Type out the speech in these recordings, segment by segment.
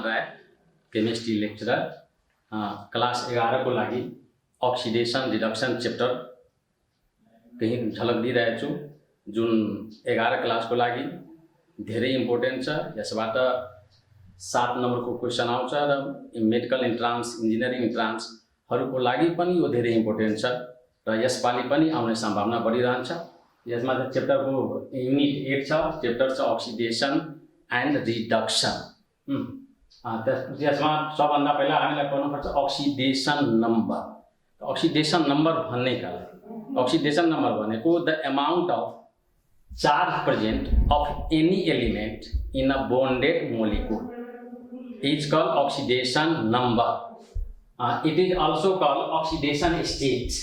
राय chemistry lecturer class 11 को लागि oxidation reduction chapter कहीं झलक दिइरहेको छु जुन 11 क्लास को लागि धेरै इम्पोर्टेन्ट छ। यसबाट 7 नम्बर को क्वेशन आउँछ र मेडिकल इन्ट्रान्स इन्जिनियरिङ इन्ट्रान्स हरूको लागि पनि यो धेरै इम्पोर्टेन्ट छ र यसपालि पनि आउने सम्भावना बढिरहन्छ। यसमा चैप्टर को यूनिट 8 छ, चैप्टर छ ऑक्सीडेशन एन्ड रिडक्शन। त्यसमा सबभन्दा पहिला हामीलाई पढ्नुपर्छ ऑक्सीडेशन नम्बर। ऑक्सीडेशन नम्बर भन्नेका लागि ऑक्सीडेशन नम्बर भनेको the amount of charge present of any element in a bonded molecule is called oxidation number. It is also called oxidation state.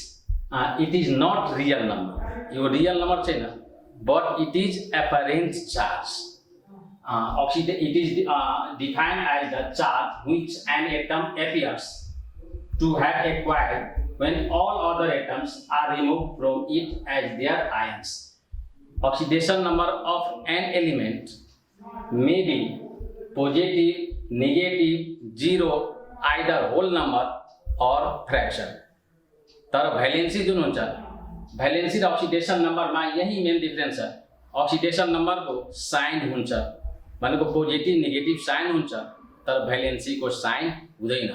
It is not real number. यो real number छैन, but it is apparent charge. It is defined as the charge which an atom appears to have acquired when all other atoms are removed from it as their ions. Oxidation number of an element may be positive, negative, zero, either whole number or fraction. तर भैलेन्सी जुन हुन्छ, भैलेन्सी र oxidation number में यही main difference है। Oxidation number को sign हुन्छ भनेको पोजिटिभ नेगेटिभ साइन हुन्छ, तर भैलेन्सी को साइन हुँदैन।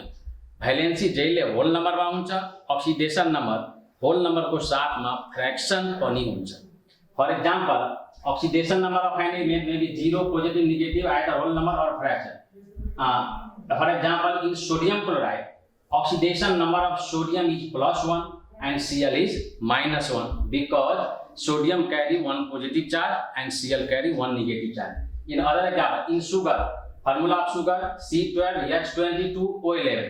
भैलेन्सी जहिले होल नंबर में हुन्छ, ऑक्सीडेशन नंबर होल नंबर को साथ में फ्रैक्शन पनि हुन्छ। For example oxidation number of an element में be 0, positive, negative, either whole number और fraction. For example in sodium chloride oxidation number of sodium is +1 and Cl is -1 because sodium carry one positive charge and Cl carry one negative charge. In other example, in sugar, formula of sugar C12H22O11.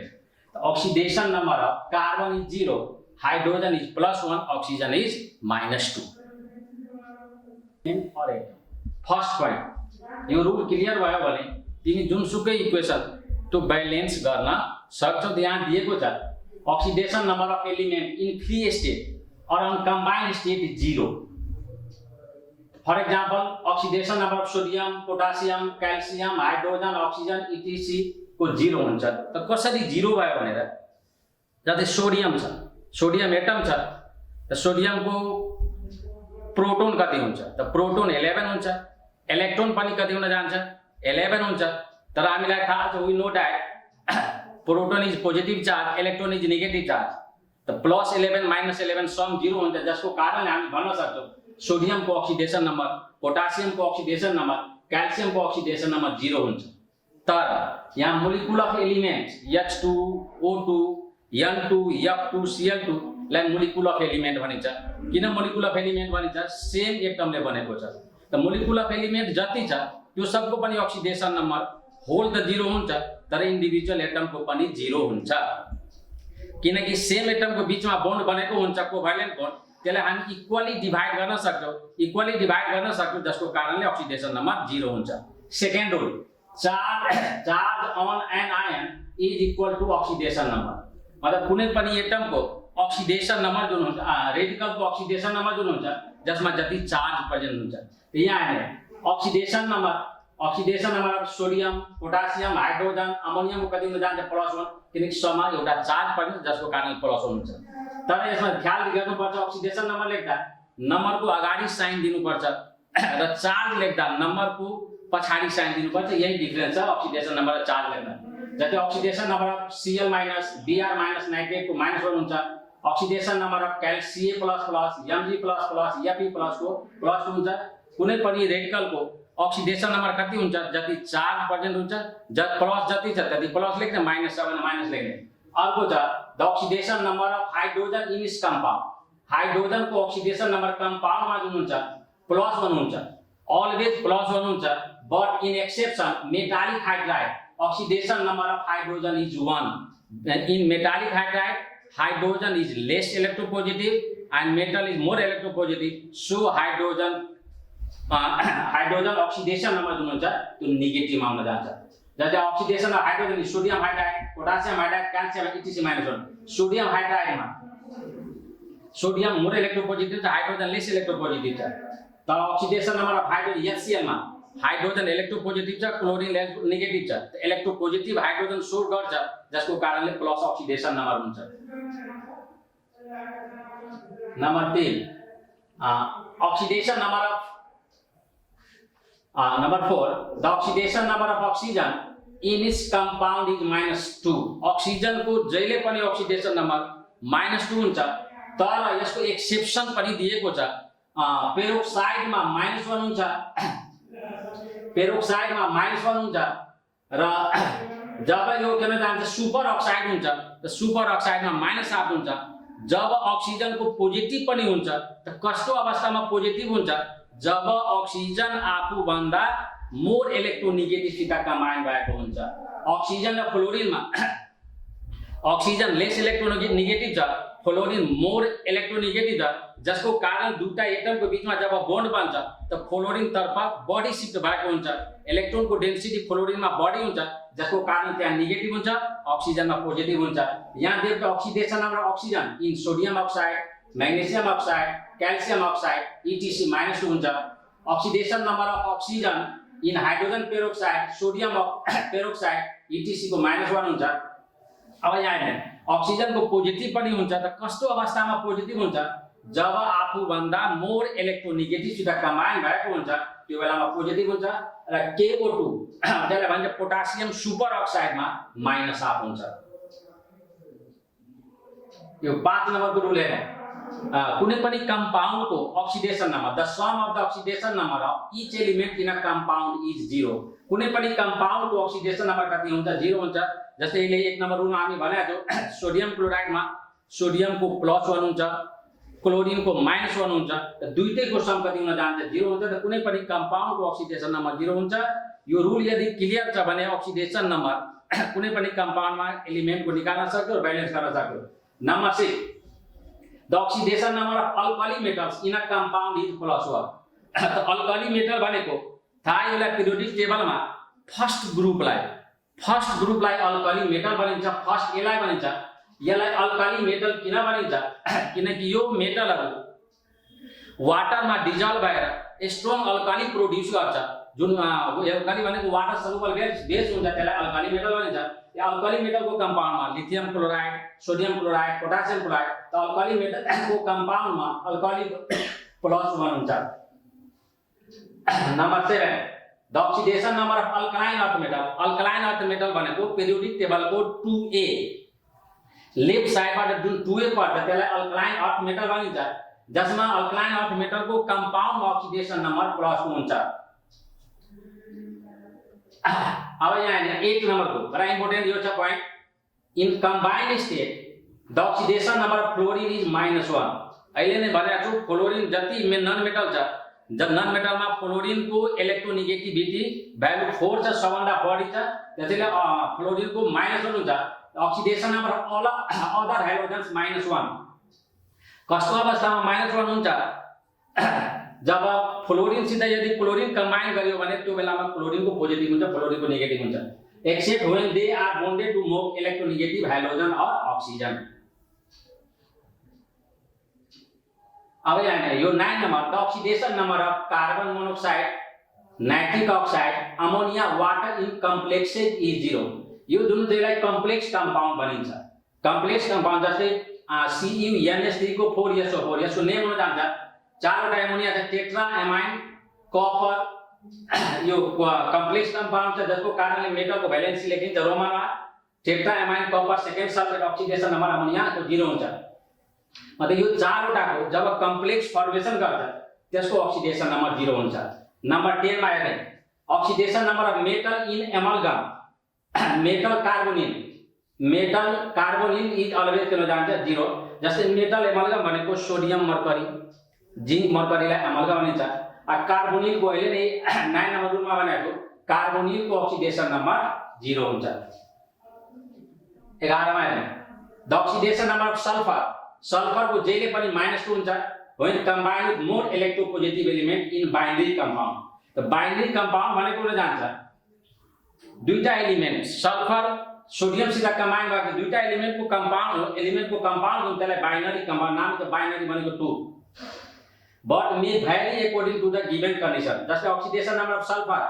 The oxidation number of carbon is 0, hydrogen is +1, oxygen is -2. First point, यो rule clear भयो भने तिमी जुनसुकै equation त्यो balance गर्न सक्छौ। यहाँ दिएको छ oxidation number of element in free state और on combined state is 0। For example oxidation number of sodium, potassium, calcium, hydrogen, oxygen ETC को 0 हुन्छ। त कसरी 0 भयो भनेर जति सोडियम छ, सोडियम एटम छ, त सोडियम को प्रोटोन कति हुन्छ? त प्रोटोन 11 हुन्छ। इलेक्ट्रोन पनि कति हुन जान्छ? 11 हुन्छ। तर हामीलाई थाहा छ, we know that proton is positive charge, electron is negative charge. तो +11 -11 सम 0 हुन्छ, जसको कारण हामी भन्न सक्छौं सोडियम को ऑक्सीडेशन नंबर, पोटासियम को ऑक्सीडेशन नंबर, कैल्शियम को ऑक्सीडेशन नंबर 0 हुन्छ। तर यहाँ molecule of elements H2O2 N2 F2 Cl2 लाई मोलिक्युल अफ एलिमेंट भनिन्छ। किन मोलिक्युल अफ एलिमेंट भनिन्छ? सेम एटमले बनेको छ। त मोलिक्युल अफ एलिमेंट जति छ त्यो सबको पनि ऑक्सीडेशन नंबर होल त 0 हुन्छ, तर इंडिविजुअल एटम को पनि 0 हुन्छ। किनकि सेम एटम को बीच में बॉन्ड बनेको हुन्छ, कोभैलेन्ट बॉन्ड, त्यसलाई हामी इक्वली डिवाइड गर्न सक्छौं। इक्वली डिवाइड गर्न सक्छौं, जसको कारणले ऑक्सीडेशन नंबर 0 हुन्छ। Second rule, charge on an ion is equal to oxidation number. मतलब कुनै पनि एटम को ऑक्सीडेशन नंबर जुन हुन्छ, रेडिकल को ऑक्सीडेशन नंबर जुन हुन्छ, जसमा जति चार्ज प्रेजेंट हुन्छ। त यहाँ हेर्नु oxidation number of sodium, potassium, hydrogen, ammonium को कति हुन जान्छ? +1, किनकि समा एउटा चार्ज पर्छ, जसको कारण +1 हुन्छ। तर यसमा ख्याल गर्नुपर्छ, ऑक्सीडेशन नंबर लेख्दा नंबर को अगाडि साइन दिनुपर्छ र चार्ज लेख्दा नंबर को पछाडि साइन दिनुपर्छ। यही डिफरेन्स छ ऑक्सीडेशन नंबर र चार्ज लेख्दा। जति oxidation number of Cl- Br- nitrate को -1 हुन्छ, oxidation number of Ca++, Mg++, Fe+ को +2 हुन्छ। कुनै पनि रेडिकल को ऑक्सीडेशन नंबर कति हुन्छ? जति चार्ज प्रेजेंट हुन्छ, प्लस जति छ त्यति प्लस लेख्ने, -7 माइनस लेख्ने। अर्को छ the oxidation number of hydrogen in its compound. Hydrogen को ऑक्सीडेशन नंबर कंपाउंड में जुन हुन्छ +1 हुन्छ, ऑलवेज +1 हुन्छ। But in exception metallic hydride oxidation number of hydrogen is 1। In metallic hydride hydrogen is lace electropositive and metal is more electropositive. So hydrogen oxidation number जुन हुन्छ त्यो negative आउन जान्छ। जस्तै oxidation of hydrogen sodium hydride, potassium hydride, calcium etc-1। Sodium hydride में sodium more electropositive छ, hydrogen lace electropositive छ। तर oxidation number of hydrogen HCl में हाइड्रोजन इलेक्ट्रोपोजिटिभ छ, क्लोरिन नेगेटिभ छ। त इलेक्ट्रोपोजिटिभ हाइड्रोजन सोर गर्छ, जसको कारणले प्लस अक्सिडेसन नम्बर हुन्छ। Number 3 oxidation number of number 4 the oxidation number of oxygen in its compound is -2। Oxygen को जहिले पनि ऑक्सीडेशन नंबर -2 हुन्छ, तर यसको एक्सेप्सन पनि दिएको छ। पेरोक्साइड मा -1 हुन्छ, पेरोक्साइड मा -1 हुन्छ, र जब यो के भन्छ जान्छ सुपर ऑक्साइड हुन्छ, त सुपर ऑक्साइड मा -8 हुन्छ। जब ऑक्सीजन को पोजिटिभ पनि हुन्छ, त कस्तो अवस्थामा पोजिटिभ हुन्छ? जब ऑक्सीजन आफू भन्दा मोर इलेक्ट्रोनेगेटिभ कम्बाइन भएको हुन्छ। ऑक्सीजन र फ्लोरिन मा ऑक्सीजन लेस इलेक्ट्रोनेगेटिभ छ, फ्लोरिन मोर इलेक्ट्रोनेगेटिभ छ, जसको कारण दुईटा एटम को बीचमा जब बॉन्ड बन्छ त फ्लोरिन तर्फ बडी शिफ्ट भएको हुन्छ। इलेक्ट्रोन को डेन्सिटी फ्लोरिन मा बढी हुन्छ, जसको कारण त्यहाँ नेगेटिभ हुन्छ, ऑक्सीजन में पोजिटिभ हुन्छ। यहाँ देखिए oxidation number oxygen in sodium oxide, magnesium oxide, calcium oxide ETC -2 हुन्छ। Oxidation number of oxygen in hydrogen peroxide, sodium peroxide ETC को -1 हुन्छ। अब यहाँ हेर्नु ऑक्सीजन को पोजिटिभ पनि हुन्छ, त कस्तो अवस्थामा पोजिटिभ हुन्छ? जब आफू भन्दा मोर इलेक्ट्रोनेगेटिभ कम्बाइन भएको हुन्छ, त्यो बेलामा पोजिटिभ हुन्छ। र KO2 जसलाई भन्छ पोटासियम सुपर ऑक्साइडमा -8 हुन्छ। यो 5 नम्बरको रुल हेर्नु, कुनै पनि कंपाउंड को oxidation number the sum of the oxidation number of each element in a compound is 0। कुनै पनि कंपाउंड को ऑक्सीडेशन नंबर कति हुन्छ? 0 हुन्छ। जस्तै अहिले 1 नम्बर रुलमा हामी भनेको छौं, सोडियम क्लोराइड मा सोडियम को +1 हुन्छ, क्लोरिन को -1 हुन्छ। त दुईटैको सम कति हुन जान्छ? 0 हुन्छ। त कुनै पनि कंपाउंड को ऑक्सीडेशन नंबर 0 हुन्छ। यो रुल यदि क्लियर छ भने ऑक्सीडेशन नंबर कुनै पनि कंपाउंड मा एलिमेंट को निकाल्न सक्यो र बैलेंस गर्न सक्यो। Number 6 the oxidation number of alkali metals in a compound is +1। त अल्कली मेटल भनेको थाहा यसलाई पिरियोडिक टेबलमा फर्स्ट ग्रुपलाई अल्कली मेटल भनिन्छ, फर्स्ट एलाई भनिन्छ। यसलाई अल्कली मेटल किन भनिन्छ? किनकि यो मेटलहरु वाटरमा डिजल्भ भएर स्ट्रङ अल्कली प्रोड्युस गर्छ। जुन अल्कली भनेको वाटर सल्युबल बेस हुन्छ, त्यसलाई अल्कली मेटल भनिन्छ। यो अल्कली मेटल को कंपाउंडमा lithium chloride, sodium chloride, potassium chloride, त अल्कली मेटल को कंपाउंडमा अल्कली +1 हुन्छ। Number 7 the oxidation number of alkaline earth metal. Alkaline earth metal भनेको पिरियोडिक टेबल को 2A लेफ्ट साइडबाट जुन 2A पर्छ त्यसलाई अल्कलाइन अर्थ मेटल भनिन्छ, जसमा अल्कलाइन अर्थ मेटल को कंपाउंड ऑक्सीडेशन नंबर +2 हुन्छ। अब यहाँ 8 नंबर को बडा इम्पोर्टेन्ट यो छ point, in combined state the oxidation number of fluorine is -1। अहिले नै भनेको छु, फ्लोरिन जति नन मेटल छ, जब नन मेटल में फ्लोरिन को इलेक्ट्रोनेगेटिविटी भ्यालु 4 छ, सबभन्दा बढी छ, त्यसैले फ्लोरिन को -1 हुन्छ। Oxidation number of other hydrogens -1। कस्तो अवस्थामा -1 हुन्छ? जब फ्लोरिन सित यदि क्लोरिन कम्बाइन गरियो भने त्यो बेलामा क्लोरिन को पोजिटिभ हुन्छ, फ्लोरिन को नेगेटिभ हुन्छ, except when they are bonded to more electronegative hydrogen or oxygen. अब यहाँ यो 9 number the oxidation number of carbon monoxide, nitric oxide, ammonia, water in complexes is 0। यो जुन चाहिँ कम्प्लेक्स कंपाउंड भनिन्छ, कम्प्लेक्स कंपाउंड जस्तै CuNH3 को 4SO4, यसको नेम हुन जान्छ। चारवटा एमोनिया छ, टेट्रा एमाइन कपर, यो कम्प्लेक्स कंपाउंड छ, जसको कारणले मेटल को भ्यालेन्सी लेखिन्छ रोमनमा tetra amine copper, second sulphate, oxidation number ammonia को 0 हुन्छ। मतलब यो चारवटा को जब कम्प्लेक्स फर्मेसन गर्छ त्यसको ऑक्सीडेशन नंबर 0 हुन्छ। नंबर 10 मा हेर्नु, oxidation number of metal in amalgam, metal carbonyl is always के जान्छ 0। जस्तै मेटल एमल्गम भनेको सोडियम मर्करी, जिंक मर्करीलाई एमल्गम भनिन्छ। कार्बोनिल को अहिले नै 9 नंबर रुलमा भनेको कार्बोनिल को ऑक्सीडेशन नंबर 0 हुन्छ। 11 मा हेर्नु, the oxidation number of sulphur, sulphur को जहिले पनि -2 हुन्छ when combined with more electropositive element in binary compound. त बाइनरी कंपाउंड भनेको के जान्छ? दुईटा एलिमेंट सल्फर सोडियम सित कम्बाइन गरेको दुईटा एलिमेंट को कंपाउंड हुन्छ, त्यसलाई बाइनरी कंपाउंड नाम त बाइनरी भनेको 2। but may vary according to the given condition. Just oxidation number of sulfur,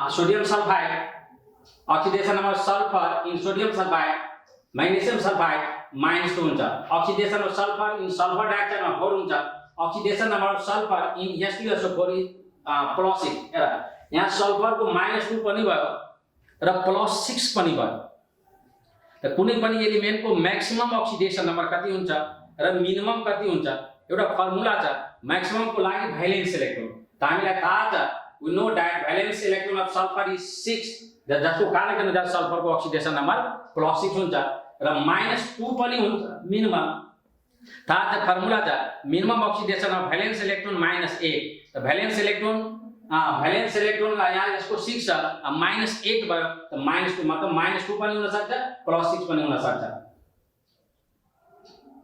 sodium sulfide, oxidation number of sulfur in sodium sulfide, magnesium sulfide -2 हुन्छ, oxidation of sulfur in sulfur dioxide मा 4 हुन्छ, oxidation number of sulfur in H2SO4 +6 हेर यहाँ sulphur को -2 पनि भयो र +6 पनि भयो। त कुनै पनि एलिमेन्ट को मैक्सिमम ऑक्सीडेशन नंबर कति हुन्छ र मिनिमम कति हुन्छ एउटा फर्मुला छ। मैक्सिमम को लागि भ्यालेन्स इलेक्ट्रोन त हामीलाई थाहा छ, we know that valence electron of sulfur is 6, जसको कारणले गर्दा सल्फर को ऑक्सीडेशन नंबर +6 हुन्छ र -2 पनि हुन्छ मिनिमम। थाहा छ फर्मुला छ minimum oxidation of valence electron -8। त भ्यालेन्स इलेक्ट्रोन ला यहाँ यसको 6 छ, -8 भयो त -2 मतलब -2 पनि हुन सक्छ +6 पनि हुन सक्छ।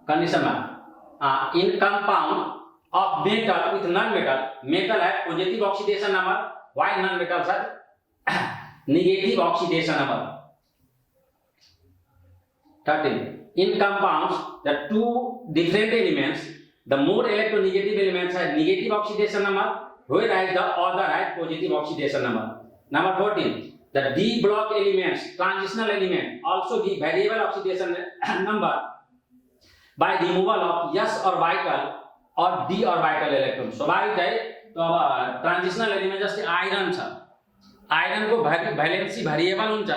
कन्डिसनमा in compound of metal with non-metal, metal has positive oxidation number, while non-metals have negative oxidation number. 13. In compounds, the two different elements, the more electronegative elements have negative oxidation number, whereas the other has positive oxidation number. Number 14. The d block elements, transitional element, also give variable oxidation number by removal of s orbital और D orbital electron. स्वाभाविक है तो अब transitional element जस्तै iron छ, iron को valency variable हुन्छ,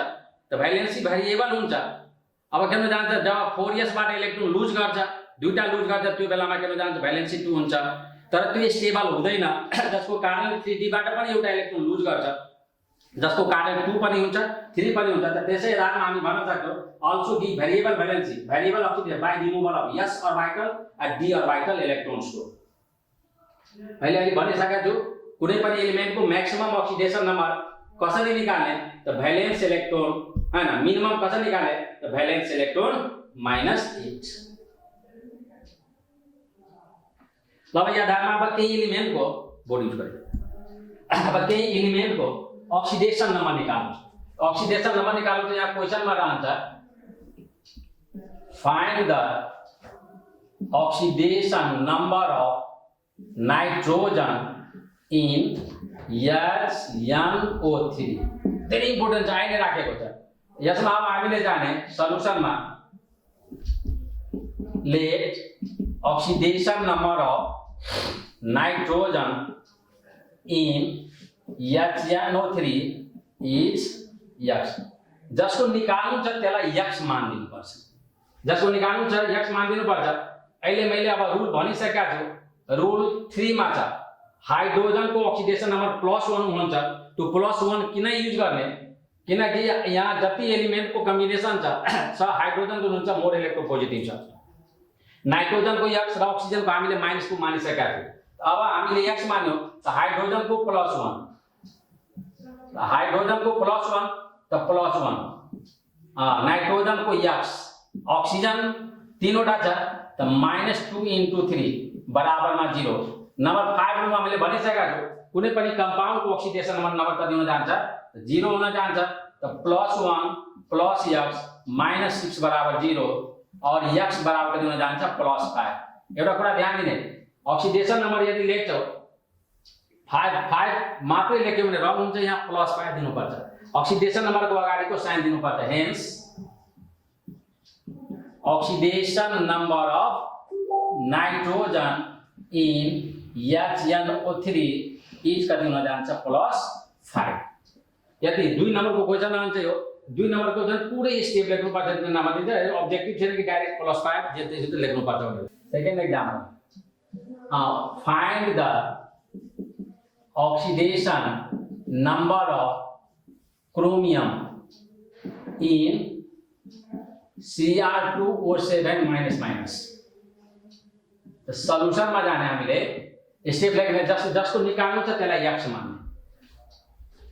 त भ्यालेन्सी भेरिएबल हुन्छ। अब केमा जान्छ जब 4s बाट इलेक्ट्रोन लुज गर्छ, दुईटा लुज गर्छ त्यो बेलामा केमा जान्छ भ्यालेन्सी 2 हुन्छ, तर त्यो स्टेबल हुँदैन जसको कारण 3d बाट पनि एउटा इलेक्ट्रोन लुज गर्छ, जसको कारण 2 पनि हुन्छ 3 पनि हुन्छ। त त्यसै रातमा हामी भन्न सक्छौं also give variable valency, variable oxidation by removal of s orbital and d orbital electrons को। मैले अहिले भनिसकेको छु कुनै पनि एलिमेन्ट को मैक्सिमम ऑक्सीडेशन नंबर कसरी निकाल्ने त भ्यालेन्स इलेक्ट्रोन हैन, मिनिमम कसरी निकाल्ने त भ्यालेन्स इलेक्ट्रोन -8। ल अब यहाँ आधारमा अब केही एलिमेन्ट को बोर्ड युज गरे, अब केही एलिमेन्ट को ऑक्सीडेशन नंबर निकाल्नु। ऑक्सीडेशन नंबर निकाल्नु त यहाँ क्वेशन मा रहन्छ find the oxidation number of nitrogen in HNO3। धेरै इम्पोर्टेन्ट छ, अहिले राखेको छ। यसमा अब हामीले जाने सल्युसनमा let oxidation number of nitrogen in HNO3 is x। जसको निकाल्नु छ त्यसलाई x मान दिनुपर्छ, जसको निकाल्नु छ x मान दिनुपर्छ। अहिले मैले अब रुल भनिसकेका छु, रुल 3 मा छ हाइड्रोजन को ऑक्सीडेशन नंबर +1 हुन्छ। त्यो +1 किन युज गर्ने, किनकि यहाँ जति एलिमेन्ट को कम्बिनेसन छ हाइड्रोजन को हुन्छ मोर इलेक्ट्रोपोजिटिभ छ, नाइट्रोजन को x र ऑक्सीजन को हामीले -2 मानिसकेका छौं। अब हामीले x मान्यो त हाइड्रोजन को +1, हाइड्रोजन को +1 त +1, नाइट्रोजन को x, ऑक्सीजन तीनवटा छ त -2 * 3 बराबरमा 0। नंबर 5 मा हामीले भनिसकेका छौं कुनै पनि कंपाउंड को ऑक्सीडेशन नंबर कति हुन जान्छ 0 हुन जान्छ। त +1 + x -6 बराबर 0 और x बराबर कति हुन जान्छ +5। एउटा कुरा ध्यान दिने, ऑक्सीडेशन नंबर यदि लेख्छौ 5 मात्रै लेख्यो भने रङ हुन्छ, यहाँ +5 दिनुपर्छ। ऑक्सीडेशन नंबर को अगाडिको साइन दिनुपर्छ। Hence oxidation number of nitrogen in HNO3 is कति हुन जान्छ +5। यदि 2 नंबर को क्वेशन आउँछ यो 2 नंबर को क्वेशन पुरै स्टेप लेख्नु पर्छ, त्यो नाम दिन्छ। ऑब्जेक्टिभ छैन कि डाइरेक्ट +5 जति लेख्नु पर्छ भनेर। Second example find the oxidation number of chromium in Cr2O7-। तो सल्युसन में जाने हामीले स्टेप लेख्ने, जसको निकाल्नु छ त्यसलाई x मान्ने,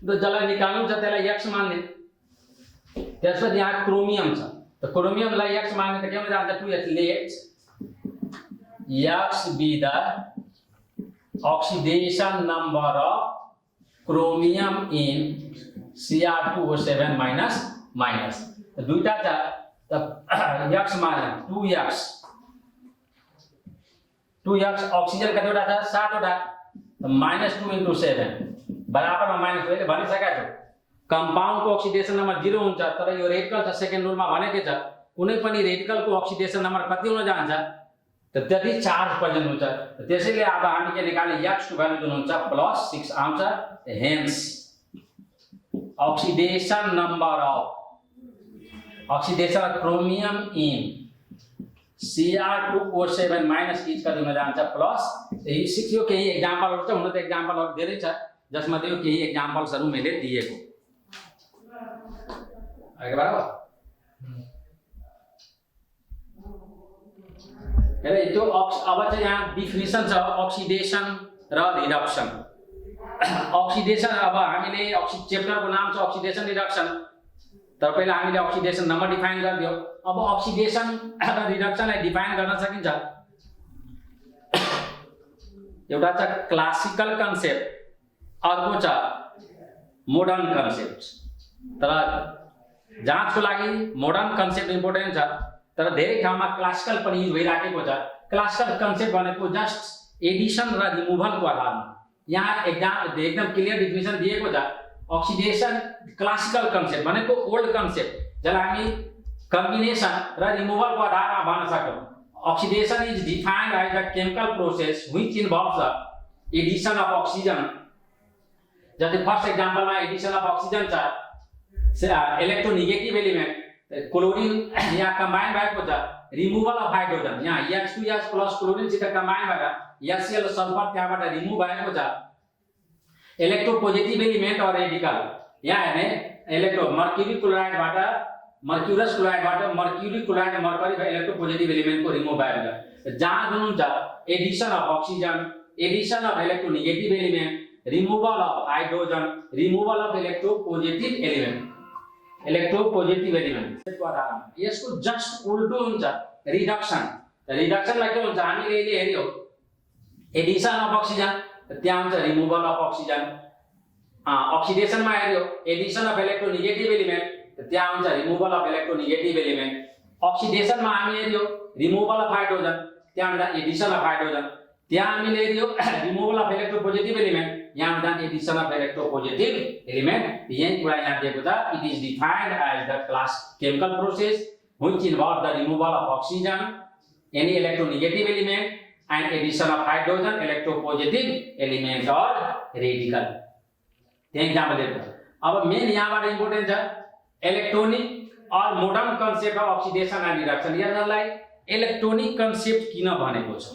तो जसलाई निकाल्नु छ त्यसलाई x मान्ने। त्यसपछि यहाँ क्रोमियम छ, तो क्रोमियमलाई x मान्ने त के हुन जान्छ 2h। let x be the oxidation number of chromium in Cr2O7-। दुईटा छ त x माने 2x 2x ऑक्सीजन कतिवटा छ 7 वटा -2 * 7 बराबरमा -2 ले भनिसकेको छु कम्पाउन्ड को ऑक्सीडेशन नम्बर 0 हुन्छ तर यो रेडिकल छ सेकेन्ड रुलमा भनेकै छ कुनै पनि रेडिकल को ऑक्सीडेशन नम्बर कति हुन जान्छ त त्यति चार्ज प्रेजेन्ट हुन्छ त्यसैले अब हामी के निकाल्ने x को भ्यालु जुन हुन्छ +6 आउँछ hence oxidation number of chromium in Cr2O7 minus is कति हुन जान्छ प्लस 6 यो केही एक्जाम्पलहरु छ हुन त एक्जाम्पलहरु धेरै छ जसमा त्यो केही एक्जाम्पल्सहरु मैले दिएको आगे बराबर हेरे त्यो अब चाहिँ यहाँ डेफिनेसन छ ऑक्सीडेशन र रिडक्सन ऑक्सीडेशन अब हामीले च्याप्टरको नाम छ ऑक्सीडेशन रिडक्सन तर पहिला हामीले ऑक्सीडेशन नम्बर डिफाइन गर्दियौ अब ऑक्सीडेशन र रिडक्सनलाई डिफाइन गर्न सकिन्छ एउटा छ क्लासिकल कन्सेप्ट अर्को छ मोडर्न कन्सेप्ट तर जाँचको लागि मोडर्न कन्सेप्ट इम्पोर्टेन्ट छ तर धेरै ठाउँमा क्लासिकल पनि युज भइराखेको छ क्लासिकल कन्सेप्ट भनेको जस्ट एडिसन र रिमुभलको आधारमा यहाँ एकदम क्लियर डेफिनेसन दिएको छ ऑक्सीडेशन क्लासिकल कन्सेप्ट भनेको ओल्ड कन्सेप्ट जसलाई हामी कम्बिनेसन र रिमुभल को आधारमा भन्न सक्छौं oxidation is defined as a chemical process which involves the addition of oxygen जस्तै फर्स्ट एक्जाम्पलमा एडिशन अफ ऑक्सीजन छ इलेक्ट्रोनेगेटिभ एलिमेन्ट क्लोरिन यहाँ कम्बाइन भएको छ रिमुभल अफ हाइड्रोजन यहाँ H2S प्लस क्लोरिन सित कम्बाइन भएर HCl सल्फर त्यहाँबाट रिमुभ भएको छ इलेक्ट्रोपोजिटिभ एलिमेन्ट और रेडिकल यहाँ हेर्ने मर्क्युरिक क्लोराइडबाट mercuric chloride mercury electropositive element को रिमुभ भएको छ जहाँ जुन हुन्छ addition of oxygen addition of electronegative element removal of hydrogen removal of electropositive element यसको जस्ट उल्टो हुन्छ रिडक्सन रिडक्सनमा के हुन्छ हामीले अहिले हेर्यौ एडिशन अफ ऑक्सीजन त्यहाँ हुन्छ रिमुभल अफ ऑक्सीजन ऑक्सीडेशनमा हेर्यौ एडिशन अफ इलेक्ट्रोनेगेटिभ एलिमेन्ट त्यहाँ हुन्छ रिमुभल अफ इलेक्ट्रोनेगेटिभ एलिमेन्ट ऑक्सीडेशनमा हामी हेर्यौ रिमुभल अफ हाइड्रोजन त्यहाँ हुन्छ एडिशन अफ हाइड्रोजन त्यहाँ हामीले हेर्यौ रिमुभल अफ इलेक्ट्रोपोजिटिभ एलिमेन्ट यहाँ हुन्छ एडिशन अफ इलेक्ट्रोपोजिटिभ एलिमेन्ट यही कुरा यहाँ दिएको छ it is defined as the class chemical process which involve the removal of oxygen any electronegative element and addition of hydrogen electropositive element or radical त्यही example दिएको छ अब मेन यहाँबाट इम्पोर्टेन्ट छ electronic or modern concept of oxidation and reduction यसलाई electronic concept किन भनेको छ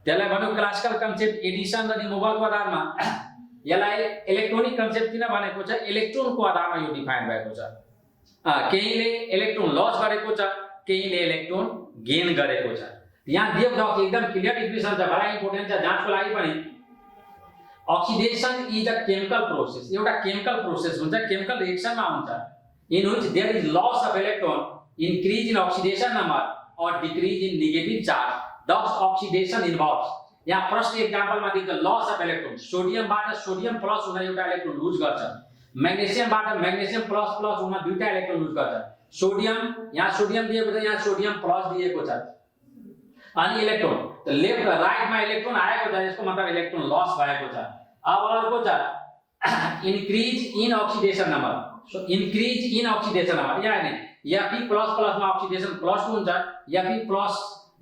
त्यसलाई भन्नु क्लासिकल कन्सेप्ट एडिशन र रिमुभलको आधारमा यसलाई इलेक्ट्रोनिक कन्सेप्ट किन भनेको छ इलेक्ट्रोनको आधारमा यो डिफाइन भएको छ केहीले इलेक्ट्रोन लस गरेको छ केहीले इलेक्ट्रोन गेन गरेको छ यहाँ दिएको छ एकदम क्लियर डेफिनेसन छ बडा इम्पोर्टेन्ट छ जाँचको लागि पनि oxidation is a chemical process एउटा केमिकल प्रोसेस हुन्छ केमिकल रिएक्सनमा हुन्छ in which there is loss of electron increase in oxidation number or decrease in negative charge thus oxidation involves यहाँ फर्स्ट एक्जाम्पलमा दिन्छ लॉस अफ इलेक्ट्रोन सोडियमबाट sodium plus हुन एउटा इलेक्ट्रोन लुज गर्छ मैग्नेशियमबाट मैग्नेशियम प्लस प्लस हुन दुईटा इलेक्ट्रोन लुज गर्छ सोडियम यहाँ सोडियम दिएको छ यहाँ सोडियम प्लस दिएको छ अनि इलेक्ट्रोन लेफ्ट राइट मा इलेक्ट्रोन आएको छ यसको मतलब इलेक्ट्रोन लस भएको छ अब अर्को छ increase in oxidation number so increase in oxidation number यहाँ नि Fe प्लस प्लस मा ऑक्सीडेशन प्लस 2 हुन्छ Fe प्लस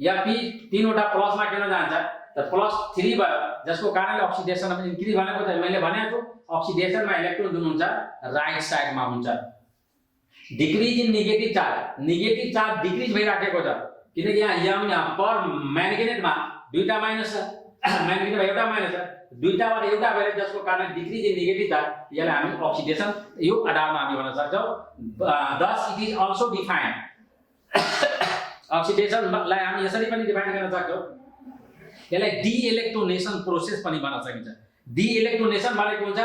Fe तीनवटा प्लस मा किन जान्छ त प्लस 3 भयो जसको कारणले ऑक्सीडेशन नंबर इंक्रीज भनेको छ मैले भनेको छु ऑक्सीडेशन मा इलेक्ट्रोन जुन हुन्छ राइट साइड मा हुन्छ decrease in negative charge decrease भइराखेको छ किनकि यहाँ पर मैग्नेट में दुईटा माइनस मैग्नेट में एउटा माइनस दुईटाबाट एउटा भएर जसको कारण डिक्रीज इन नेगेटिभ चार्ज यसलाई हामी ऑक्सीडेशन यो आधारमा हामी भन्न सक्छौं thus it is also defined oxidation लाई हामी यसरी पनि डिफाइन गर्न सक्छौं यसलाई डी इलेक्ट्रोनेशन प्रोसेस पनि भन्न सकिन्छ डी इलेक्ट्रोनेशन भनेको हुन्छ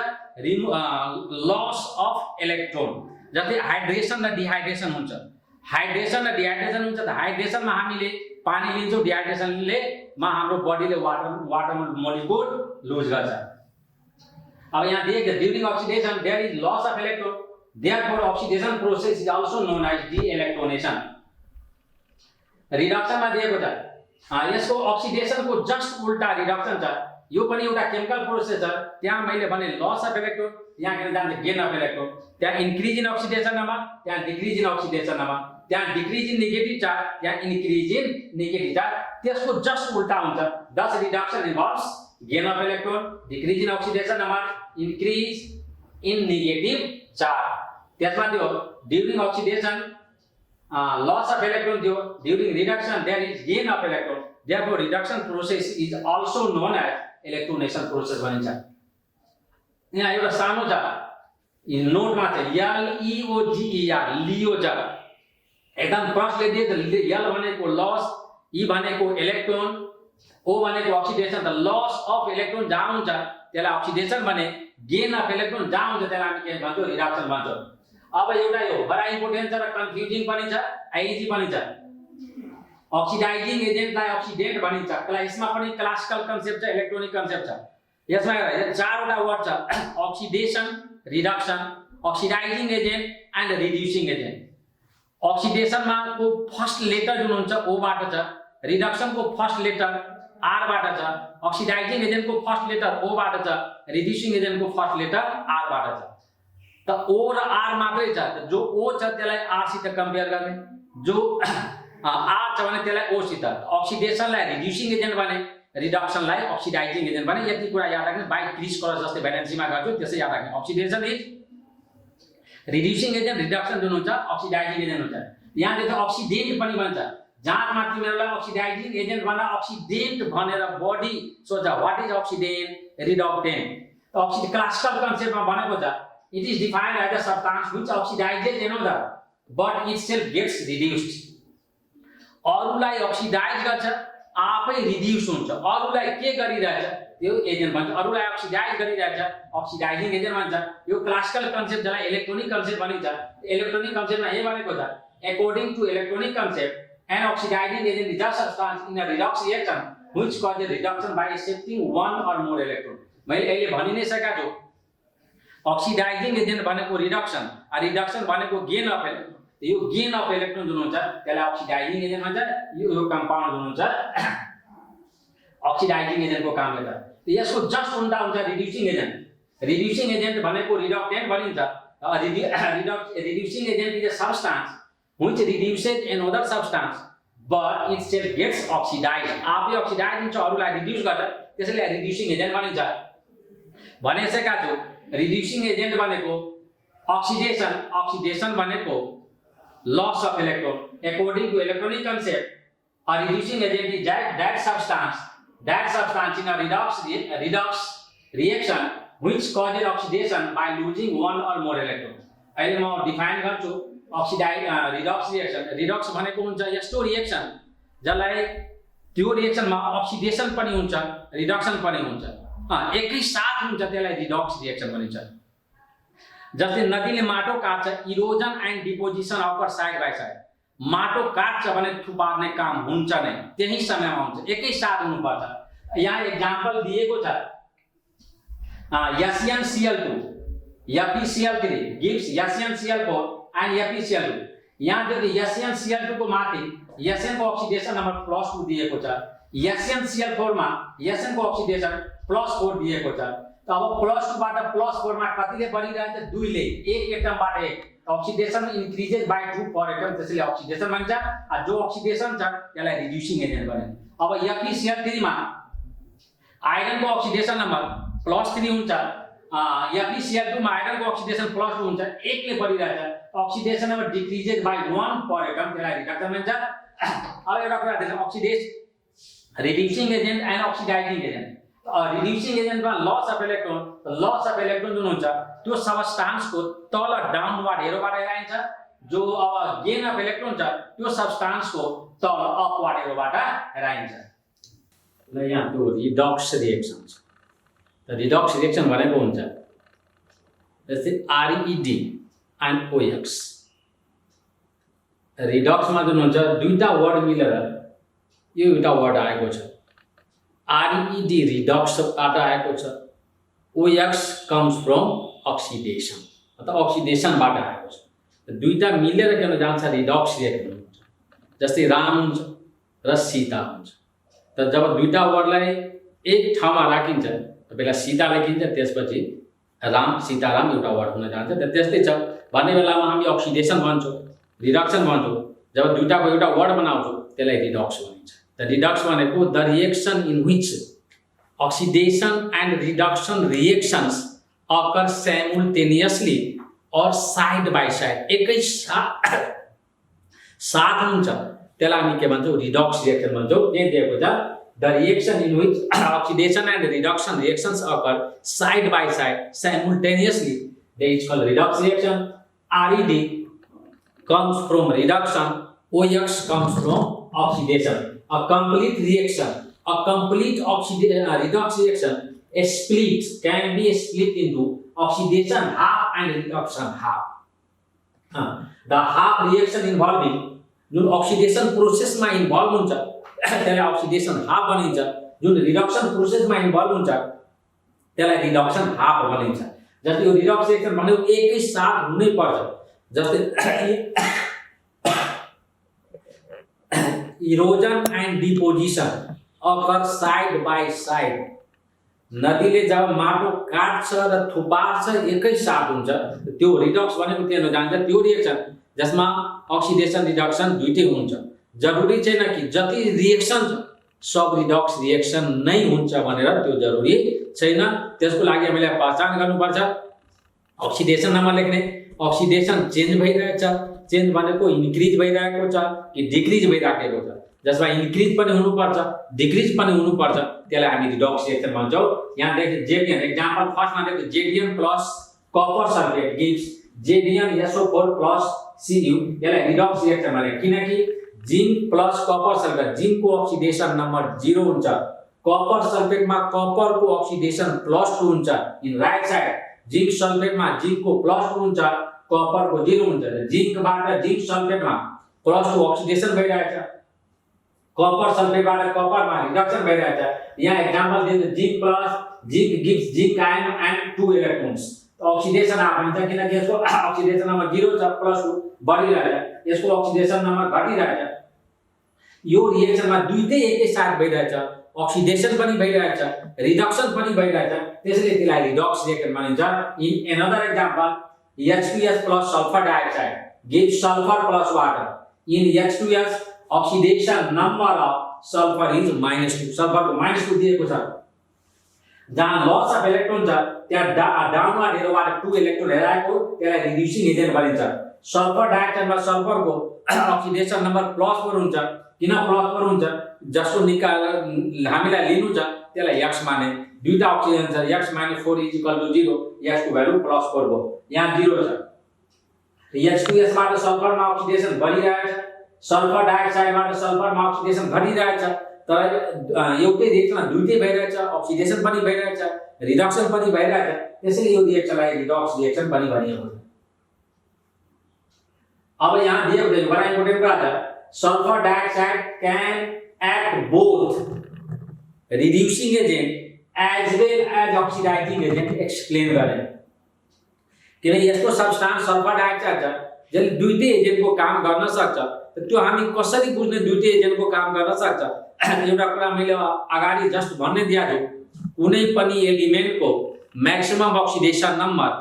लस अफ इलेक्ट्रोन जस्तै हाइड्रेशन र डिहाइड्रेशन हुन्छ हाइड्रेशन र डिहाइड्रेशन हुन्छ त हाइड्रेशनमा हामीले पानी लिन्छौं डिहाइड्रेशनले मा हाम्रो बडीले वाटर मोलिक्युल लुज गर्छ अब यहाँ दिएको during oxidation there is loss of electron therefore oxidation process is also known as de electronation reduction मा दिएको छ यसको अक्सिडेसनको जस्ट उल्टा रिडक्सन छ। यो पनि एउटा केमिकल प्रोसेस छ। त्यहाँ मैले भने लस अफ इलेक्ट्रोन, यहाँ के जान्छ गेन अफ इलेक्ट्रोन। त्यहाँ इन्क्रिज इन ऑक्सीडेशन नंबर, त्यहाँ डिक्रिज इन ऑक्सीडेशन नंबर, त्यहाँ डिक्रिज इन नेगेटिभ चार्ज, त्यहाँ इन्क्रिज इन नेगेटिभ चार्ज। त्यसको जस्ट उल्टा हुन्छ। Thus reduction involves gain of electron, decrease in oxidation number, increase in negative charge. त्यसमा त्यो during oxidation loss of electron थियो, during reduction there is gain of electron, therefore reduction process is also known as electronation process भनिन्छ। यहाँ एउटा सानो छ नोटमा छ LEOGER लियो छ। एकदम प्रश्नले दिए त L भनेको लस, E भनेको इलेक्ट्रोन, O भनेको ऑक्सीडेशन। त लस अफ इलेक्ट्रोन जहाँ हुन्छ त्यसलाई ऑक्सीडेशन भने, गेन अफ इलेक्ट्रोन जहाँ हुन्छ त्यसलाई हामी के भन्छौँ रिडक्सन भन्छौँ। अब एउटा यो बडा इम्पोर्टेन्ट छ र कन्फ्युजिङ पनि छ, आइजी पनि छ। ऑक्सिडाइजिङ एजेन्टलाई ऑक्सिडेन्ट भनिन्छ। यसमा पनि क्लासिकल कन्सेप्ट छ, इलेक्ट्रोनिक कन्सेप्ट छ। यसमा हेर चारवटा वर्ड छ, oxidation, reduction, oxidising agent and reducing agent. ऑक्सिडेशनमा को फर्स्ट लेटर जुन हुन्छ ओ बाट छ, रिडक्सन को फर्स्ट लेटर आर बाट छ, ऑक्सिडाइजिङ एजेन्ट को फर्स्ट लेटर ओ बाट छ, रिड्युसिङ एजेन्ट को फर्स्ट लेटर आर बाट छ। त ओ र आर मात्रै छ। जो ओ छ त्यसलाई आर सित कम्पेयर गर्ने, जो आर छ भने त्यसलाई ओ सित। ऑक्सिडेशनलाई रिड्युसिङ एजेन्ट भने, रिडक्सनलाई ऑक्सिडाइजिङ एजेन्ट भने। यति कुरा याद राख्नु। बाइ क्रिस क्रस जस्तै भ्यालेन्सीमा गर्छु त्यसै याद राख्नु। Oxidation is reducing agent, reduction जुन हुन्छ ऑक्सिडाइजिङ एजेन्ट हुन्छ। यहाँ देख्छ ऑक्सिडेन्ट पनि भन्छ। जाँचमा तिमीहरूलाई ऑक्सिडाइजिङ एजेन्ट भन्दा ऑक्सिडेन्ट भनेर बडी सोच। What is oxidant, reductant. Oxide classical कन्सेप्टमा भनेको छ it is defined as a substance which oxidizes another but itself gets reduced। अरूलाई ऑक्सिडाइज गर्छ, आफै रिड्युस हुन्छ। अरूलाई के गरिरहेछ त्यो एजेन्ट भन्छ। अरूलाई ऑक्सिडाइज गरिरहेछ ऑक्सिडाइजिङ एजेन्ट भन्छ। यो क्लासिकल कन्सेप्ट जसलाई इलेक्ट्रोनिक कन्सेप्ट भनिन्छ। इलेक्ट्रोनिक कन्सेप्टमा यो भनेको छ according to electronic concept an oxidizing agent is a substance in a redox reaction which causes reduction by accepting one or more electron। मैले अहिले भनि नै सकेको छु ऑक्सिडाइजिङ एजेन्ट भनेको रिडक्सन, रिडक्सन भनेको गेन अफ इलेक्ट्रोन। यो गेन अफ इलेक्ट्रोन जुन हुन्छ त्यसलाई ऑक्सिडाइजिङ एजेन्ट भन्छ। यो कम्पाउन्ड जुन हुन्छ ऑक्सिडाइजिङ एजेन्टको काम गर्छ। यसको जस्ट उल्टा हुन्छ रिड्युसिङ एजेन्ट। रिड्युसिङ एजेन्ट भनेको रिडक्टेन्ट भनिन्छ। Reducing agent is a substance which reduces another substance but itself gets oxidized। आफै ऑक्सिडाइज हुन्छ, अरूलाई रिड्युस गर्छ, त्यसैले रिड्युसिङ एजेन्ट भनिन्छ। भनेसकेका छु रिड्युसिङ एजेन्ट भनेको ऑक्सिडेशन, ऑक्सिडेशन भनेको loss of electron. According to electronic concept a reducing agent is that substance in a redox reaction which causes oxidation by losing one or more electrons। अहिले म define गर्छु Redux reaction. Redux भनेको हुन्छ यस्तो reaction जसलाई त्यो रिएक्सनमा oxidation पनि हुन्छ, रिडक्सन पनि हुन्छ, एकै साथ हुन्छ, त्यसलाई रिडक्स रिएक्सन भनिन्छ। जस्तै नदीले माटो काट्छ, erosion and deposition occur side by side. माटो काट्छ भने थुपार्ने काम हुन्छ नै, त्यही समयमा हुन्छ, एकै साथ हुनुपर्छ। यहाँ एक्जाम्पल दिएको छ SnCl2, FeCl3 gives SnCl4 and FeCl2। यहाँ देखिए SnCl2 को माथि Sn को ऑक्सीडेशन नंबर +2 दिएको छ, SnCl4 मा Sn को ऑक्सीडेशन +4 दिएको छ। त अब +2 बाट +4 मा कतिले बढिरहेछ? 2 ले। एक एटमबाट एक oxidation increases by 2 per atom, त्यसैले ऑक्सीडेशन भन्छ। जो ऑक्सीडेशन छ त्यसलाई रिड्युसिङ एजेन्ट भनिन्छ। अब FeCl3 मा आयरन को ऑक्सीडेशन नंबर +3 हुन्छ, FeCl2 मा आयरन को ऑक्सीडेशन +2 हुन्छ, एक ले बढिरहेछ, oxidation number decreases by 1 per atom, त्यसलाई रिडक्सन भन्छ। अब एउटा कुरा देख्नु, oxidation, reducing agent and oxidising agent. Reducing एजेन्टमा loss of electron, loss of electron जुन हुन्छ त्यो सबस्टान्स को तल डाउनवर्ड एरोबाट हेराइन्छ। जो अब गेन अफ इलेक्ट्रोन छ त्यो सबस्टान्स को तल अपवर्ड एरोबाट हेराइन्छ। ल यहाँ त्यो रिडक्स रिएक्सन छ। त रिडक्स रिएक्सन भनेको हुन्छ जस्तै RED एन्ड OX। रिडक्समा जुन हुन्छ दुईटा वर्ड मिलेर यो एउटा वर्ड आएको छ, RED रिडक्सबाट आएको छ, OX कम्स फ्रम ऑक्सिडेशन, मतलब ऑक्सिडेशनबाट आएको छ। दुईटा मिलेर के जान्छ रिडक्स रिएक्सन हुन्छ। जस्तै राम हुन्छ र सीता हुन्छ, त जब दुईटा वर्डलाई एक ठाउँमा राखिन्छ त पहिला सीता लेखिन्छ, त्यसपछि राम, सीताराम एउटा वर्ड हुन जान्छ। त त्यस्तै छ भन्ने बेलामा हामी अक्सिडेसन भन्छौँ, रिडक्सन भन्छौँ। जब दुईटाको एउटा वर्ड बनाउँछौँ त्यसलाई रिडक्स भनिन्छ। त रिडक्स भनेको the reaction in which oxidation and reduction reactions occur simultaneously or side by side, एकै साथ हुन्छ त्यसलाई हामी के भन्छौँ, रिडक्स रिएक्सन भन्छौँ। यहाँ दिएको छ the reaction in which oxidation and reduction reactions occur side by side simultaneously, that is called redox reaction. RED comes from reduction, OX comes from oxidation. A complete reaction, a complete redox reaction can be split into oxidation half and reduction half. The half reaction involving जुन oxidation process मा involve हुन्छ त्यसलाई oxidation half भनिन्छ, जुन reduction process मा involve हुन्छ त्यसलाई reduction half भनिन्छ। जस्तै यो redox reaction भनेको एकै साथ हुनै पर्छ। जस्तै erosion and deposition occur side by side, नदीले जब माटो काट्छ र थुपार्छ एकै साथ हुन्छ, त्यो रिडक्स भनेको के हो जान्छ, त्यो रिएक्सन जसमा अक्सिडेसन रिडक्सन दुईटै हुन्छ। जरुरी छैन कि जति रिएक्सन छ सब रिडक्स रिएक्सन नै हुन्छ भनेर त्यो जरुरी छैन। त्यसको लागि हामीले पहचान गर्नुपर्छ। अक्सिडेसन नम्बर लेख्ने, अक्सिडेसन चेन्ज भइरहेछ, चेन्ज भनेको इन्क्रिज भइरहेको छ कि डिक्रिज भइराखेको छ। जसमा इन्क्रिज पनि हुनुपर्छ, डिक्रिज पनि हुनुपर्छ, त्यसलाई हामी रिडक्स रिएक्सन भन्छौँ। यहाँ देखिए जेडियन एक्जाम्पल फर्स्टमा देखिए Z N plus copper sulphate gives Z N SO4 plus Cu, यसलाई रिडक्स रिएक्सन भने किनकि जिंक प्लस कपर सल्फेट, जिंकको अक्सिडेसन नम्बर 0 हुन्छ, कपर सल्फेटमा कपरको अक्सिडेसन +2 हुन्छ। इन राइट साइड जिंक सल्फेटमा जिंकको +2 हुन्छ, कपरको 0 हुन्छ। जिंकबाट जिंक सल्फेटमा +2 अक्सिडेसन भइरहेछ, कपर सल्फेटबाट कपरमा रिडक्सन भइरहेछ। यहाँ एक्जाम्पल दिएको zinc plus zinc gives zinc ion and 2 electrons. Oxidation भन्छ किनकि यसको अक्सिडेसन नम्बर 0 छ, +2 बढिरहेछ, यसको अक्सिडेसन नम्बर घटिरहेछ। यो रिएक्सनमा दुईटै एकै साथ भइरहेछ, अक्सिडेसन पनि भइरहेछ, रिडक्सन पनि भइरहेछ, त्यसैले त्यसलाई रिडक्स रिएक्सन भनिन्छ। In another example H2S plus sulfur dioxide gives sulfur plus water. In H2S oxidation number of sulfur is -2, sulfur को -2 दिएको छ। जहाँ लस अफ इलेक्ट्रोन छ त्यहाँ डाउनवर्ड एरोबाट 2 इलेक्ट्रोन हेराएको त्यसलाई रिड्युसिङ एजेन्ट भनिन्छ। सल्फर डाइऑक्साइडमा सल्फरको अक्सिडेसन नम्बर +4 हुन्छ। किन +4 हुन्छ? जसको हामीलाई लिनु छ त्यसलाई x माने, दुईटा अक्सिजन छ, x - 4 = 0, x को भ्यालु +4 भयो, यहाँ 0 छ। H2S बाट सल्फरमा अक्सिडेसन बढिरहेछ, सल्फर डाइऑक्साइडबाट सल्फरमा अक्सिडेसन घटिरहेछ, तर एउटै रिएक्सनमा दुईटै भइरहेछ, अक्सिडेसन पनि भइरहेछ, रिडक्सन पनि भइरहेछ, त्यसैले यो रिएक्सनलाई रिडक्स रिएक्सन पनि भनिएको छ। अब यहाँ दिएको छ बडा इम्पोर्टेन्ट कुरा छ, sulphur dioxide can act both reducing agent as well as oxidising agent explain गरे। किनकि यस्तो सब्स्टान्स सल्फर डाइऑक्साइड छ जसले दुईटै एजेन्टको काम गर्न सक्छ। त्यो हामी कसरी बुझ्ने दुईटै एजेन्टको काम गर्न सक्छ? एउटा कुरा मैले अगाडि जस्ट भन्ने दिएको छु, कुनै पनि एलिमेन्टको म्याक्सिमम अक्सिडेसन नम्बर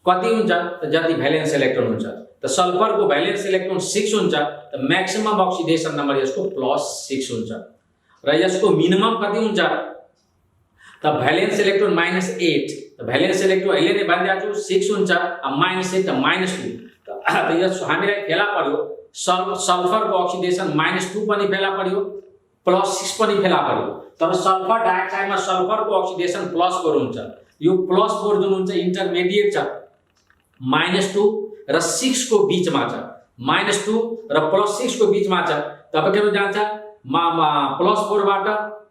कति हुन्छ त जति भ्यालेन्स इलेक्ट्रोन हुन्छ। त सल्फरको भ्यालेन्स इलेक्ट्रोन 6 हुन्छ, त म्याक्सिमम अक्सिडेसन नम्बर यसको +6 हुन्छ। र यसको मिनिमम कति हुन्छ त भ्यालेन्स इलेक्ट्रोन -8, त भ्यालेन्स इलेक्ट्रोन अहिले नै भनिदिएको छु 6 हुन्छ, -8 त -2। त यस हामीलाई फेला पर्यो सल्फरको अक्सिडेसन -2 पनि फेला पर्यो, +6 पनि फेला पर्यो। तर सल्फर डाइऑक्साइडमा सल्फरको अक्सिडेसन +4 हुन्छ। यो +4 जुन हुन्छ इन्टरमिडिएट छ, -2 र 6 को बीचमा छ, -2 र +6 को बीचमा छ। तपाईको जान्छ +4 बाट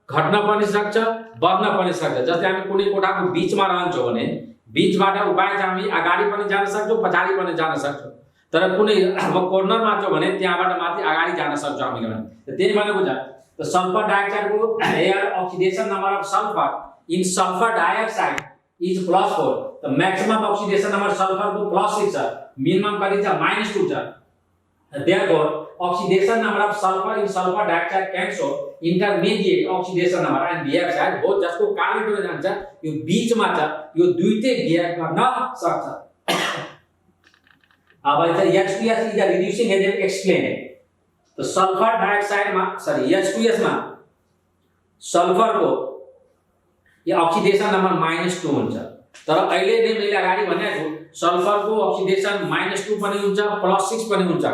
घट्न पनि सक्छ, बढ्न पनि सक्छ। जस्तै हामी कुनै कोठाको बीचमा रहन्छौँ भने बीचबाट उपाय चाहिँ हामी अगाडि पनि जान सक्छौँ, पछाडि पनि जान सक्छौँ। तर कुनै अब कर्नरमा छौँ भने त्यहाँबाट माथि अगाडि जान सक्छौँ हामीले भने। त्यही भनेको छ त सल्फर डाइऑक्साइडको air oxidation number of sulphur in sulphur dioxide is +4। त मैक्सिमम अक्सिडेसन नम्बर सल्फरको +6 छ, मिनिमम कति छ -2 छ। Therefore oxidation number of sulfur in sulfur dioxide can show intermediate oxidation number and dioxide हो जसको कारण के जान्छ यो बीचमा छ यो दुईटै रिएक्ट गर्न सक्छ अब H2S is a reducing agent explained तो सल्फर डाइऑक्साइड मा सरी H2S मा सल्फर को यो ऑक्सिडेशन नम्बर -2 हुन्छ तर अहिले नै मैले अगाडि भनेको सल्फर को ऑक्सिडेशन -2 पनि हुन्छ +6 पनि हुन्छ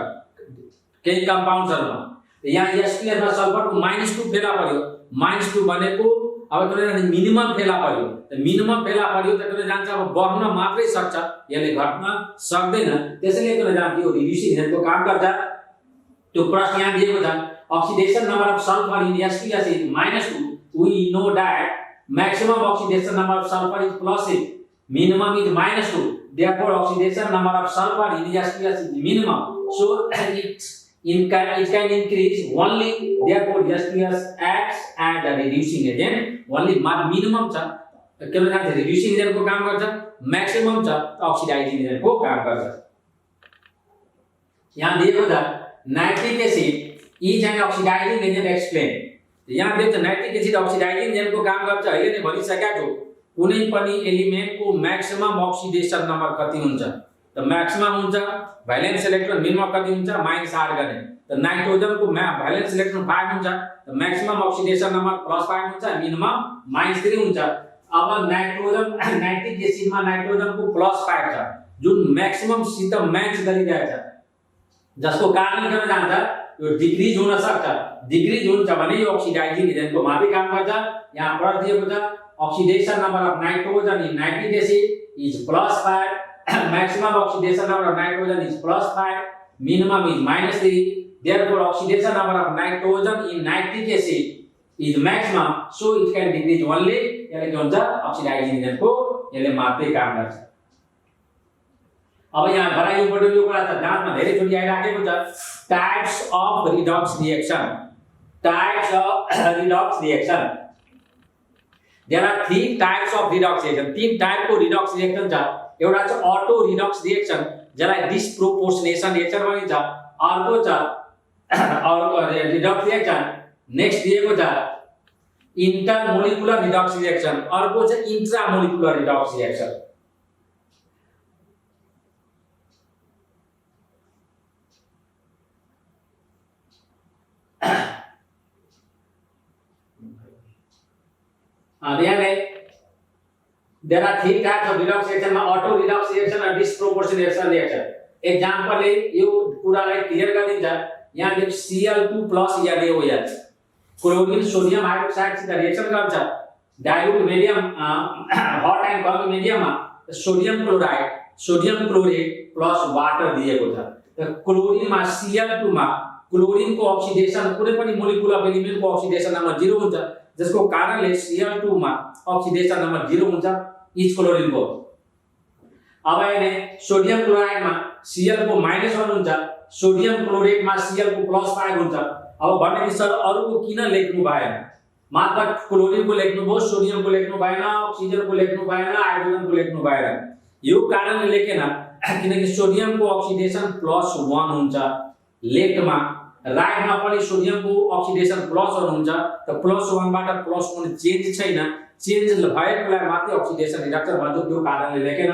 केही कम्पाउन्ड्सहरुमा यहाँ H2S मा सल्फर को -2 फेला पर्यो -2 भनेको अब तपाईले मिनिमम फेला पर्यो त मिनिमम फेला पर्यो त तपाईले जान्छ अब बढ्न मात्रै सक्छ यसले घट्न सक्दैन त्यसैले तपाईले जान्छ यो रिड्युसिङ एजेन्टको काम गर्छ त्यो प्रश्न यहाँ दिएको छ oxidation number of sulfur in H2S is -2 we know that maximum oxidation number of sulfur is +8 minimum is -2 therefore oxidation number of sulfur in H2S is minimum so it can increase only therefore H2S acts as a reducing agent only minimum छ केवल यहाँ reducing agent को काम गर्छ maximum छ oxidizing agent को काम गर्छ यहाँ दिएको छ nitric acid is an oxidising agent explain यहाँ दिएको छ नाइट्रिक एसिड ऑक्सिडाइजिङ एजेन्टको काम गर्छ अहिले नै भनिसकेको छु कुनै पनि एलिमेन्टको म्याक्सिमम ऑक्सिडेशन नम्बर कति हुन्छ त म्याक्सिमम हुन्छ भ्यालेन्स इलेक्ट्रोन मिनिमम कति हुन्छ -8 गर्ने त नाइट्रोजनको भ्यालेन्स इलेक्ट्रोन 5 हुन्छ त म्याक्सिमम ऑक्सिडेशन नम्बर +5 हुन्छ मिनिमम -3 हुन्छ अब नाइट्रिक एसिडमा नाइट्रोजनको +5 छ जुन म्याक्सिमम सित म्याच गरिरहेछ जसको कारण के जान्छ यो डिक्रिज हुन सक्छ डिक्रिज हुन्छ भने यो ऑक्सिडाइजिङ एजेन्टको माथि काम गर्छ यहाँ प्रश्न दिएको छ oxidation number of nitrogen in nitric acid is +5 maximum oxidation number of nitrogen is +5 minimum is -3 therefore oxidation number of nitrogen in nitric acid is maximum so it can decrease only यानी के हुन्छ ऑक्सिडाइजिङ एजेन्टको यसले मात्रै काम गर्छ अब यहाँ बडा इम्पोर्टेन्ट यो कुरा छ जाँचमा धेरै चोटी आइराखेको छ types of redox reaction there are 3 types of redox reaction 3 टाइपको रिडक्स रिएक्सन छ एउटा छ अटो रिडक्स रिएक्सन जसलाई डिस्प्रोपोर्सनेसन रिएक्सन भनिन्छ अर्को छ रिडक्स रिएक्सन नेक्स्ट दिएको छ इंटरमोलिकुलर रिडक्स रिएक्सन अर्को छ intramolecular Redux reaction There are 3 types of redox reaction, auto redox reaction and disproportionate reaction. Example है यो कुरालाई क्लियर गरिदिन्छ यहाँ देख Cl2+ या दिएको छ क्लोरिन सोडियम हाइड्रोक्साइड सित रिएक्सन गर्छ डाइल्युट मिडियम हट एन्ड कम मिडियममा सोडियम क्लोरेट प्लस वाटर दिएको छ त क्लोरिनमा Cl2 मा क्लोरिनको ऑक्सिडेशन कुनै पनि मोलिकुलर एलिमेन्टको ऑक्सिडेशन नम्बर 0 हुन्छ जसको कारणले Cl2 मा ऑक्सिडेशन नम्बर 0 हुन्छ इच क्लोरिन को अब हेर्ने सोडियम क्लोराइड मा Cl को -1 हुन्छ सोडियम क्लोरेट मा Cl को +5 हुन्छ अब भन्ने कि सर अरु को किन लेख्नु भएन मात्र क्लोरिन को लेख्नु भयो सोडियम को लेख्नु भएन ऑक्सिजन को लेख्नु भएन हाइड्रोजन को लेख्नु भएन यो कारणले लेखेन किनकि सोडियम को ऑक्सिडेशन +1 हुन्छ लेफ्ट मा राइट मा पनि सोडियम को ऑक्सिडेशन +1 हुन्छ त +1 बाट +1 चेन्ज छैन चेन्ज भएकोलाई मात्र ऑक्सिडेशन रिडक्सन भन्छ त्यो कारणले लेखेन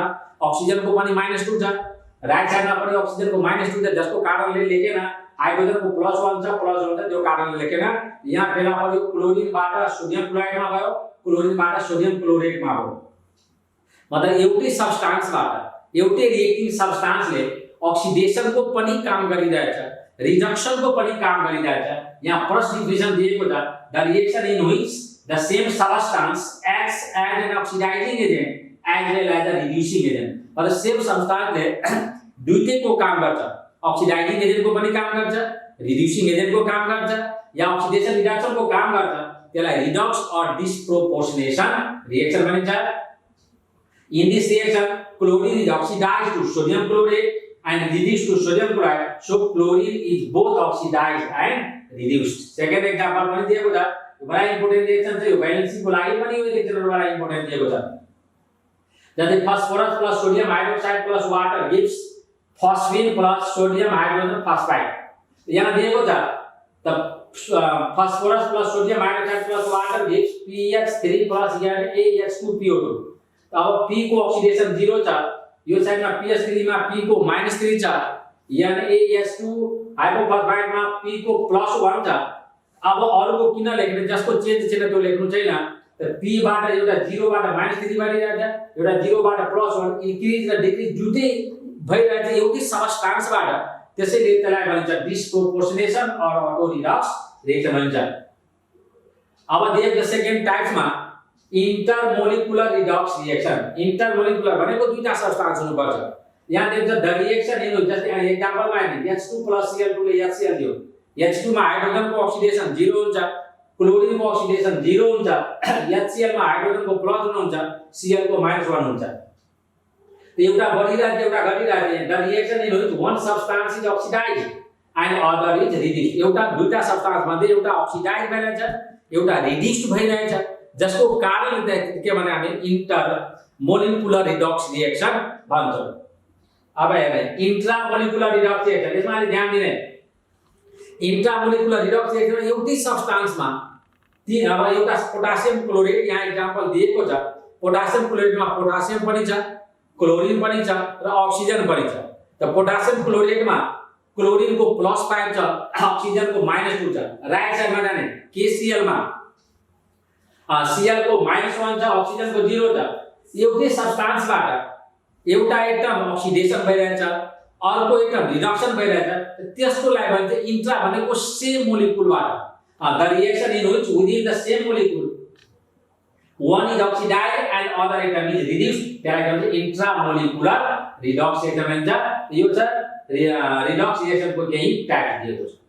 ऑक्सिजन को पनि -2 छ राइट साइडमा पनि ऑक्सिजन को -2 छ जसको कारणले लेखेन हाइड्रोजन को +1 छ त्यो कारणले लेखेन यहाँ फेला पर्यो क्लोरिन बाट सोडियम क्लोराइडमा गयो क्लोरिन बाट सोडियम क्लोरेटमा गयो मतलब एउटै सब्स्टान्सबाट एउटै रिएक्टिङ सब्स्टान्सले ऑक्सिडेशन को पनि काम गरिरहेछ रिडक्शन को पनि काम गरिरहेछ यहाँ फर्स्ट डिभिजन दिएको छ the reaction in which the same substance acts as an oxidising agent as well as a reducing agent मतलब सेम सब्स्टान्सले दुईटैको काम गर्छ ऑक्सिडाइजिङ एजेन्ट को पनि काम गर्छ रिड्युसिङ एजेन्ट को काम गर्छ या ऑक्सिडेशन रिडक्शन को काम गर्छ त्यसलाई रिडक्स और डिस्प्रोपोर्सनेसन रिएक्सन भनिन्छ in this reaction chlorine is oxidised to sodium chlorate and reduced to sodium chloride so chlorine is both oxidized and reduced second example पनि दिएको छ बडा इम्पोर्टेन्ट रिएक्सन छ यो भ्यालेन्सी को लागि पनि यो लेक्चरमा बडा इम्पोर्टेन्ट दिएको छ जस्तै phosphorus plus sodium hydroxide plus water gives phosphine plus sodium hydrogen phosphide यहाँ दिएको छ त phosphorus plus sodium hydroxide plus water gives PH3 plus NaH2PO2 अब P को ऑक्सीडेशन 0 छ यो साइडमा PH3 मा P को -3 छ NaH2 हाइपोफस्फाइड मा P को +1 छ अब अरुको किन लेख्ने जसको चेन्ज छैन त्यो लेख्नु छैन त P बाट एउटा 0 बाट -3 बढिरहेछ एउटा 0 बाट +1 इन्क्रिज र डिक्रिज दुटै भइरहेछ एउटै सबस्टान्सबाट त्यसैले त्यसलाई भनिन्छ disproportionation or auto redox reaction भनिन्छ अब दिएको सेकेन्ड टाइप्समा इंटरमोलिकुलर रिडक्स रिएक्सन इंटरमोलिकुलर भनेको दुईटा सब्स्टान्स हुनुपर्छ यहाँ दिएको द रिएक्सन हेर्नु जस्तै यहाँ एक्जाम्पलमा हेर्नु H2 Cl2 ले HCl दियो H2 मा हाइड्रोजनको ऑक्सिडेशन 0 हुन्छ क्लोरिन को ऑक्सिडेशन 0 हुन्छ HCl मा हाइड्रोजन को +1 हुन्छ Cl को -1 हुन्छ एउटा बढिरहेको एउटा घटिरहेको the reaction in which one substance is oxidised and other is reduced एउटा दुईटा सब्स्टान्स मध्ये एउटा ऑक्सिडाइज भइरहेछ एउटा रिड्युस्ड भइरहेछ जसको कारण के भने हामी इंटरमोलिकुलर रिडक्स रिएक्सन भन्छौं अब हेर्नु इंट्रामोलिकुलर रिडक्स रिएक्सन यसमा अलि ध्यान दिने इंट्रामोलिकुलर रिडक्स रिएक्सन एउटै सब्स्टान्समा ती अब एउटा पोटासियम क्लोराइड यहाँ एक्जाम्पल दिएको छ पोटासियम क्लोराइडमा पोटासियम पनि छ क्लोरिन पनि छ र ऑक्सिजन पनि छ त पोटासियम क्लोराइडमा क्लोरिन को +5 छ ऑक्सिजन को -2 छ राइट साइडमा जाने KCl मा Cl को -1 छ ऑक्सिजन को 0 छ एउटै सब्स्टान्सबाट एउटा एकदम ऑक्सिडेशन भइरहेछ अर्को एकदम रिडक्सन भइरहेछ त्यसको लागि भन्छ इंट्रा भनेको सेम मोलिक्युलबाट the reaction in which within the same molecule one is oxidized and other atom is reduced त्यसलाई भन्छ इंट्रामोलिकुलर रिडक्स रिएक्सन भन्छ यो छ रिडक्स रिएक्सन को केही टाइप दिएको छ